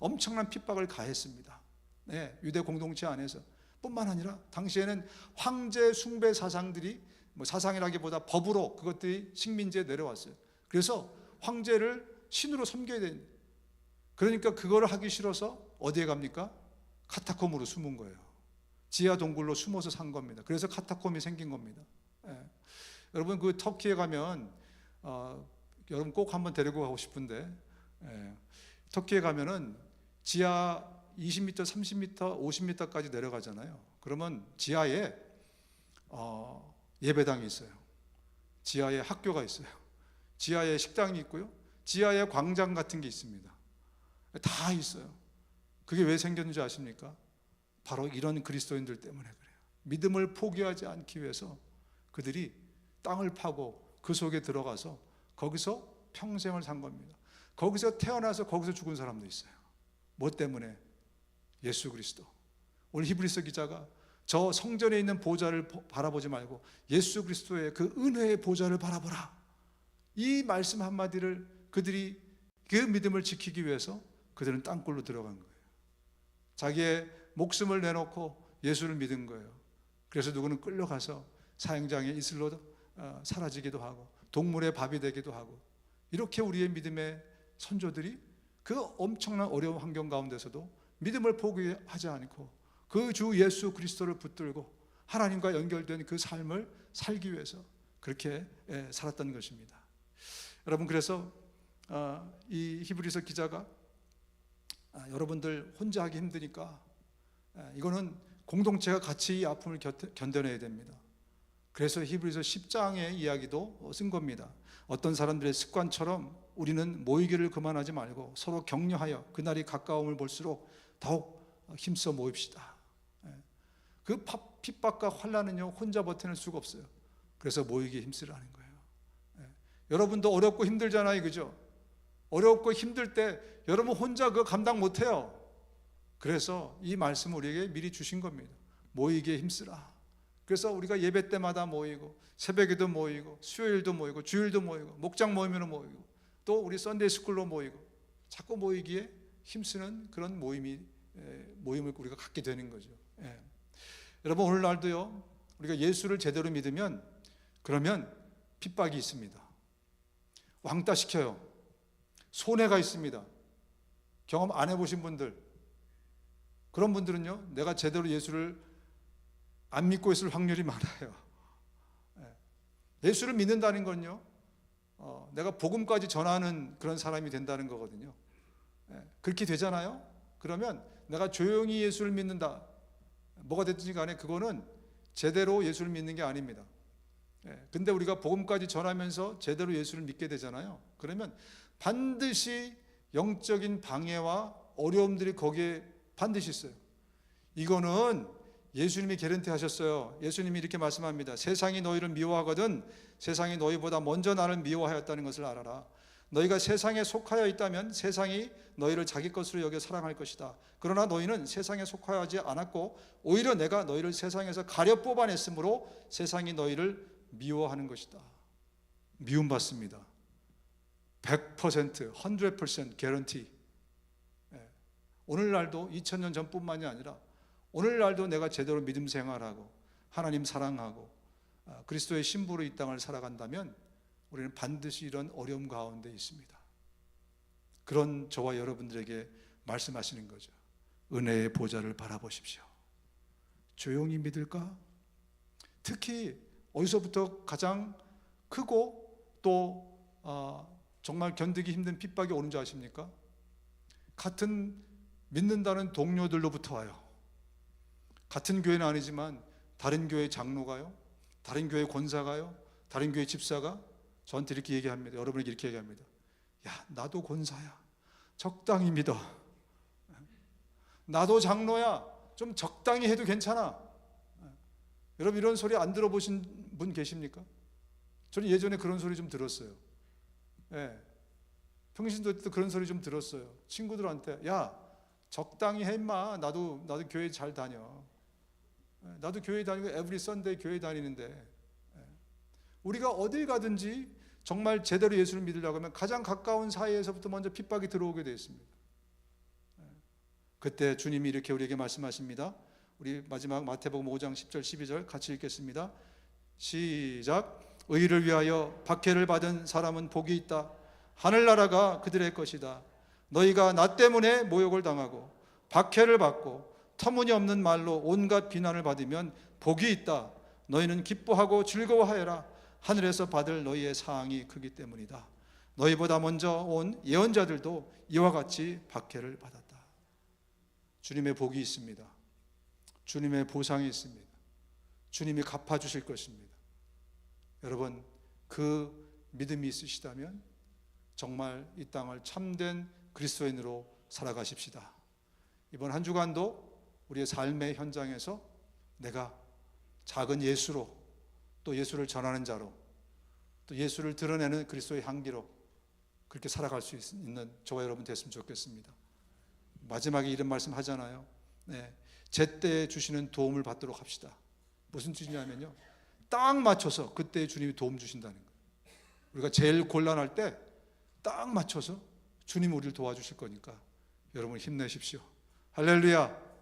엄청난 핍박을 가했습니다. 네, 유대 공동체 안에서 뿐만 아니라 당시에는 황제 숭배 사상들이 사상이라기보다 법으로 그것들이 식민지에 내려왔어요. 그래서 황제를 신으로 섬겨야 되는, 그러니까 그걸 하기 싫어서 어디에 갑니까? 카타콤으로 숨은 거예요. 지하 동굴로 숨어서 산 겁니다. 그래서 카타콤이 생긴 겁니다. 예. 여러분 그 터키에 가면 여러분 꼭 한번 데리고 가고 싶은데, 터키에 가면은 지하 20m, 30m, 50m까지 내려가잖아요. 그러면 지하에 예배당이 있어요. 지하에 학교가 있어요. 지하에 식당이 있고요. 지하에 광장 같은 게 있습니다. 다 있어요. 그게 왜 생겼는지 아십니까? 바로 이런 그리스도인들 때문에 그래요. 믿음을 포기하지 않기 위해서 그들이 땅을 파고 그 속에 들어가서 거기서 평생을 산 겁니다. 거기서 태어나서 거기서 죽은 사람도 있어요. 뭐 때문에? 예수 그리스도. 오늘 히브리서 기자가 저 성전에 있는 보좌를 바라보지 말고 예수 그리스도의 그 은혜의 보좌를 바라보라, 이 말씀 한마디를 그들이 그 믿음을 지키기 위해서 그들은 땅굴로 들어간 거예요. 자기의 목숨을 내놓고 예수를 믿은 거예요. 그래서 누구는 끌려가서 사형장에 이슬로 사라지기도 하고 동물의 밥이 되기도 하고, 이렇게 우리의 믿음의 선조들이 그 엄청난 어려운 환경 가운데서도 믿음을 포기하지 않고 그 주 예수 그리스도를 붙들고 하나님과 연결된 그 삶을 살기 위해서 그렇게 살았던 것입니다. 여러분, 그래서 이 히브리서 기자가 여러분들 혼자 하기 힘드니까 이거는 공동체가 같이 이 아픔을 견뎌내야 됩니다. 그래서 히브리서 10장의 이야기도 쓴 겁니다. 어떤 사람들의 습관처럼 우리는 모이기를 그만하지 말고 서로 격려하여 그날이 가까움을 볼수록 더욱 힘써 모입시다. 그 핍박과 환난은요, 혼자 버텨낼 수가 없어요. 그래서 모이기에 힘쓰라는 거예요. 여러분도 어렵고 힘들잖아요, 그죠? 어렵고 힘들 때 여러분 혼자 그거 감당 못해요. 그래서 이 말씀을 우리에게 미리 주신 겁니다. 모이기에 힘쓰라. 그래서 우리가 예배 때마다 모이고 새벽에도 모이고 수요일도 모이고 주일도 모이고 목장 모임으로 모이고 또 우리 썬데이 스쿨로 모이고 자꾸 모이기에 힘쓰는 그런 모임을 우리가 갖게 되는 거죠. 여러분, 오늘날도요, 우리가 예수를 제대로 믿으면 그러면 핍박이 있습니다. 왕따 시켜요. 손해가 있습니다. 경험 안 해보신 분들, 그런 분들은요, 내가 제대로 예수를 안 믿고 있을 확률이 많아요. 예수를 믿는다는 건요, 내가 복음까지 전하는 그런 사람이 된다는 거거든요. 그렇게 되잖아요. 그러면 내가 조용히 예수를 믿는다, 뭐가 됐든지 간에 그거는 제대로 예수를 믿는 게 아닙니다. 근데 우리가 복음까지 전하면서 제대로 예수를 믿게 되잖아요. 그러면 반드시 영적인 방해와 어려움들이 거기에 반드시 있어요. 이거는 예수님이 개런티 하셨어요. 예수님이 이렇게 말씀합니다. 세상이 너희를 미워하거든 세상이 너희보다 먼저 나를 미워하였다는 것을 알아라. 너희가 세상에 속하여 있다면 세상이 너희를 자기 것으로 여겨 사랑할 것이다. 그러나 너희는 세상에 속하지 않았고 오히려 내가 너희를 세상에서 가려 뽑아냈으므로 세상이 너희를 미워하는 것이다. 미움받습니다. 100%, 100% 개런티. 오늘날도 2000년 전뿐만이 아니라 오늘날도 내가 제대로 믿음 생활하고 하나님 사랑하고 그리스도의 신부로 이 땅을 살아간다면 우리는 반드시 이런 어려움 가운데 있습니다. 그런 저와 여러분들에게 말씀하시는 거죠. 은혜의 보좌를 바라보십시오. 조용히 믿을까? 특히 어디서부터 가장 크고 또 정말 견디기 힘든 핍박이 오는 줄 아십니까? 같은 믿는다는 동료들로부터 와요. 같은 교회는 아니지만 다른 교회 장로가요, 다른 교회 권사가요, 다른 교회 집사가 저한테 이렇게 얘기합니다. 여러분에게 이렇게 얘기합니다. 야, 나도 권사야, 적당히 믿어. 나도 장로야, 좀 적당히 해도 괜찮아. 여러분, 이런 소리 안 들어보신 분 계십니까? 저는 예전에 그런 소리 좀 들었어요. 평신도 때도 그런 소리 좀 들었어요. 친구들한테, 야, 적당히 해 임마. 나도 교회 잘 다녀. 나도 교회 다니고 에브리 선데이 교회 다니는데. 우리가 어딜 가든지 정말 제대로 예수를 믿으려고 하면 가장 가까운 사이에서부터 먼저 핍박이 들어오게 되어 있습니다. 그때 주님이 이렇게 우리에게 말씀하십니다. 우리 마지막 마태복음 5장 10절 12절 같이 읽겠습니다. 시작. 의를 위하여 박해를 받은 사람은 복이 있다. 하늘나라가 그들의 것이다. 너희가 나 때문에 모욕을 당하고 박해를 받고 터무니없는 말로 온갖 비난을 받으면 복이 있다. 너희는 기뻐하고 즐거워하여라. 하늘에서 받을 너희의 상이 크기 때문이다. 너희보다 먼저 온 예언자들도 이와 같이 박해를 받았다. 주님의 복이 있습니다. 주님의 보상이 있습니다. 주님이 갚아주실 것입니다. 여러분, 그 믿음이 있으시다면 정말 이 땅을 참된 그리스도인으로 살아가십시다. 이번 한 주간도 우리의 삶의 현장에서 내가 작은 예수로, 또 예수를 전하는 자로, 또 예수를 드러내는 그리스도의 향기로 그렇게 살아갈 수 있는 저와 여러분 됐으면 좋겠습니다. 마지막에 이런 말씀 하잖아요. 제때에 주시는 도움을 받도록 합시다. 무슨 뜻이냐면요, 딱 맞춰서 그때 주님이 도움 주신다는 거예요. 우리가 제일 곤란할 때 딱 맞춰서 주님이 우리를 도와주실 거니까 여러분 힘내십시오. 할렐루야.